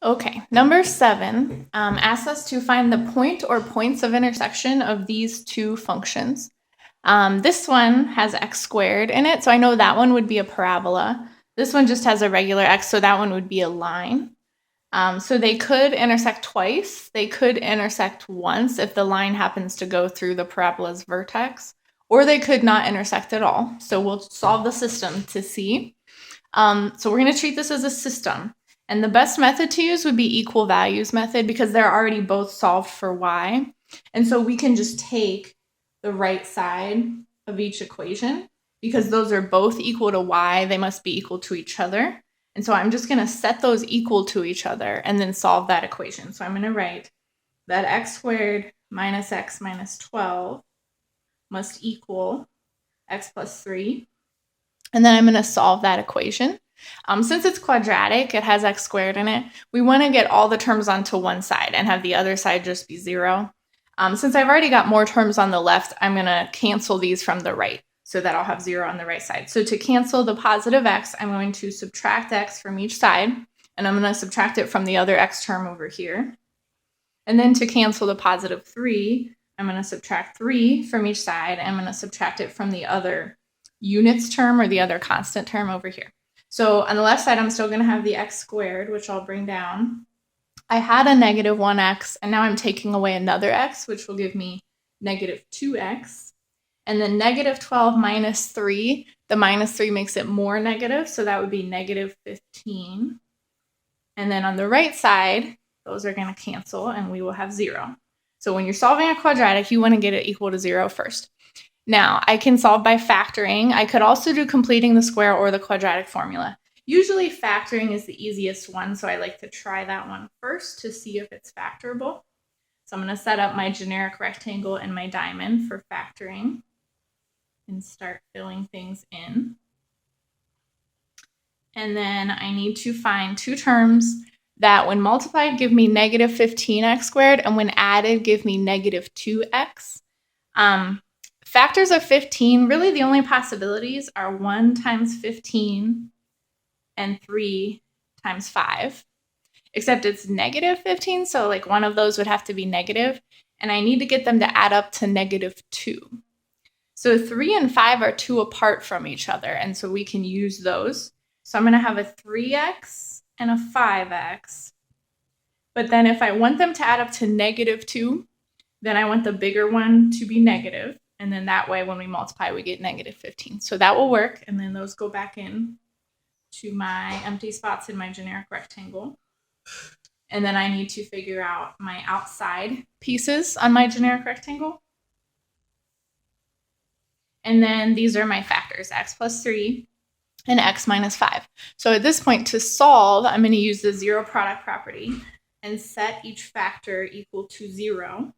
Okay, number 7 asks us to find the point or points of intersection of these two functions. This one has x squared in it, so I know that one would be a parabola. This one just has a regular x, so that one would be a line. So they could intersect twice. They could intersect once if the line happens to go through the parabola's vertex, or they could not intersect at all. So we'll solve the system to see. So we're going to treat this as a system. And the best method to use would be equal values method because they're already both solved for y. And so we can just take the right side of each equation because those are both equal to y. They must be equal to each other. And so I'm just going to set those equal to each other and then solve that equation. So I'm going to write that x squared minus x minus 12 must equal x plus 3. And then I'm going to solve that equation. Since it's quadratic, it has x squared in it, we want to get all the terms onto one side and have the other side just be 0. Since I've already got more terms on the left, I'm going to cancel these from the right so that I'll have 0 on the right side. So to cancel the positive x, I'm going to subtract x from each side, and I'm going to subtract it from the other x term over here. And then to cancel the positive 3, I'm going to subtract 3 from each side, and I'm going to subtract it from the other units term or the other constant term over here. So on the left side, I'm still going to have the x squared, which I'll bring down. I had a negative 1x, and now I'm taking away another x, which will give me negative 2x. And then negative 12 minus 3, the minus 3 makes it more negative, so that would be negative 15. And then on the right side, those are going to cancel, and we will have 0. So when you're solving a quadratic, you want to get it equal to 0 first. Now, I can solve by factoring. I could also do completing the square or the quadratic formula. Usually factoring is the easiest one, so I like to try that one first to see if it's factorable. So I'm going to set up my generic rectangle and my diamond for factoring and start filling things in. And then I need to find two terms that when multiplied give me negative 15x squared and when added give me negative 2x. Factors of 15, really the only possibilities are 1 times 15 and 3 times 5, except it's negative 15, so like one of those would have to be negative, and I need to get them to add up to negative 2. So 3 and 5 are 2 apart from each other, and so we can use those. So I'm going to have a 3x and a 5x, but then if I want them to add up to negative 2, then I want the bigger one to be negative. And then that way, when we multiply, we get negative 15. So that will work. And then those go back in to my empty spots in my generic rectangle. And then I need to figure out my outside pieces on my generic rectangle. And then these are my factors, x plus 3 and x minus 5. So at this point, to solve, I'm going to use the zero product property and set each factor equal to 0.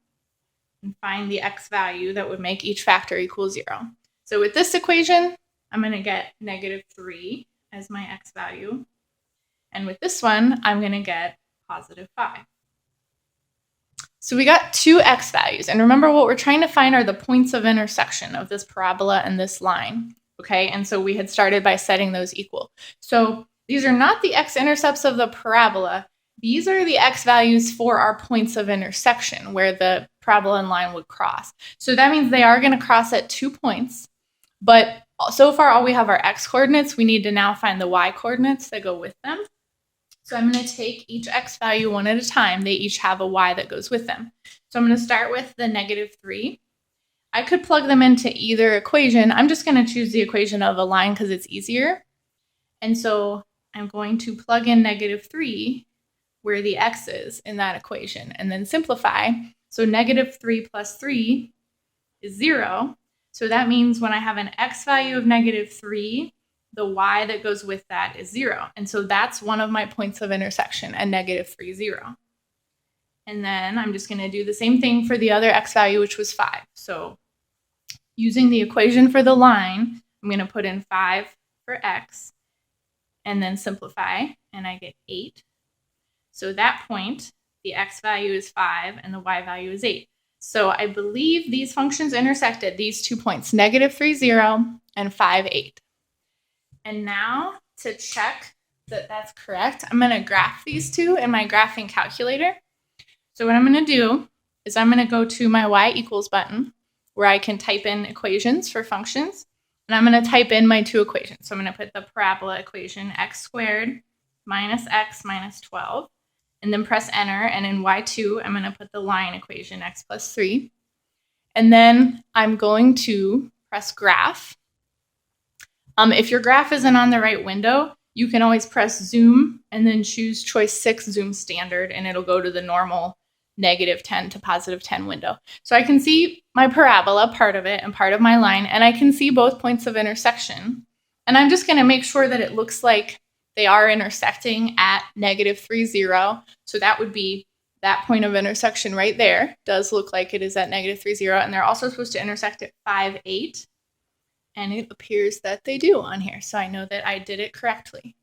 And find the x value that would make each factor equal 0. So with this equation, I'm going to get negative 3 as my x value. And with this one, I'm going to get positive 5. So we got two x values. And remember, what we're trying to find are the points of intersection of this parabola and this line. Okay, and so we had started by setting those equal. So these are not the x-intercepts of the parabola. These are the x values for our points of intersection where the parabola and line would cross. So that means they are going to cross at 2 points. But so far, all we have are x coordinates. We need to now find the y coordinates that go with them. So I'm going to take each x value one at a time. They each have a y that goes with them. So I'm going to start with the negative 3. I could plug them into either equation. I'm just going to choose the equation of a line because it's easier. And so I'm going to plug in negative 3 where the x is in that equation and then simplify. So negative 3 plus 3 is 0. So that means when I have an x value of negative 3, the y that goes with that is 0. And so that's one of my points of intersection, a negative 3, 0. And then I'm just going to do the same thing for the other x value, which was 5. So using the equation for the line, I'm going to put in 5 for x and then simplify, and I get 8. So at that point, the x value is 5 and the y value is 8. So I believe these functions intersect at these 2 points, negative 3, 0 and 5, 8. And now to check that that's correct, I'm going to graph these two in my graphing calculator. So what I'm going to do is I'm going to go to my y equals button where I can type in equations for functions. And I'm going to type in my two equations. So I'm going to put the parabola equation x squared minus x minus 12, and then press enter. And in y2, I'm going to put the line equation x plus 3. And then I'm going to press graph. If your graph isn't on the right window, you can always press zoom and then choose choice 6 zoom standard, and it'll go to the normal -10 to +10 window. So I can see my parabola, part of it, and part of my line, and I can see both points of intersection. And I'm just going to make sure that it looks like they are intersecting at -3, 0. So that would be that point of intersection right there. Does look like it is at -3, 0. And they're also supposed to intersect at 5, 8. And it appears that they do on here. So I know that I did it correctly.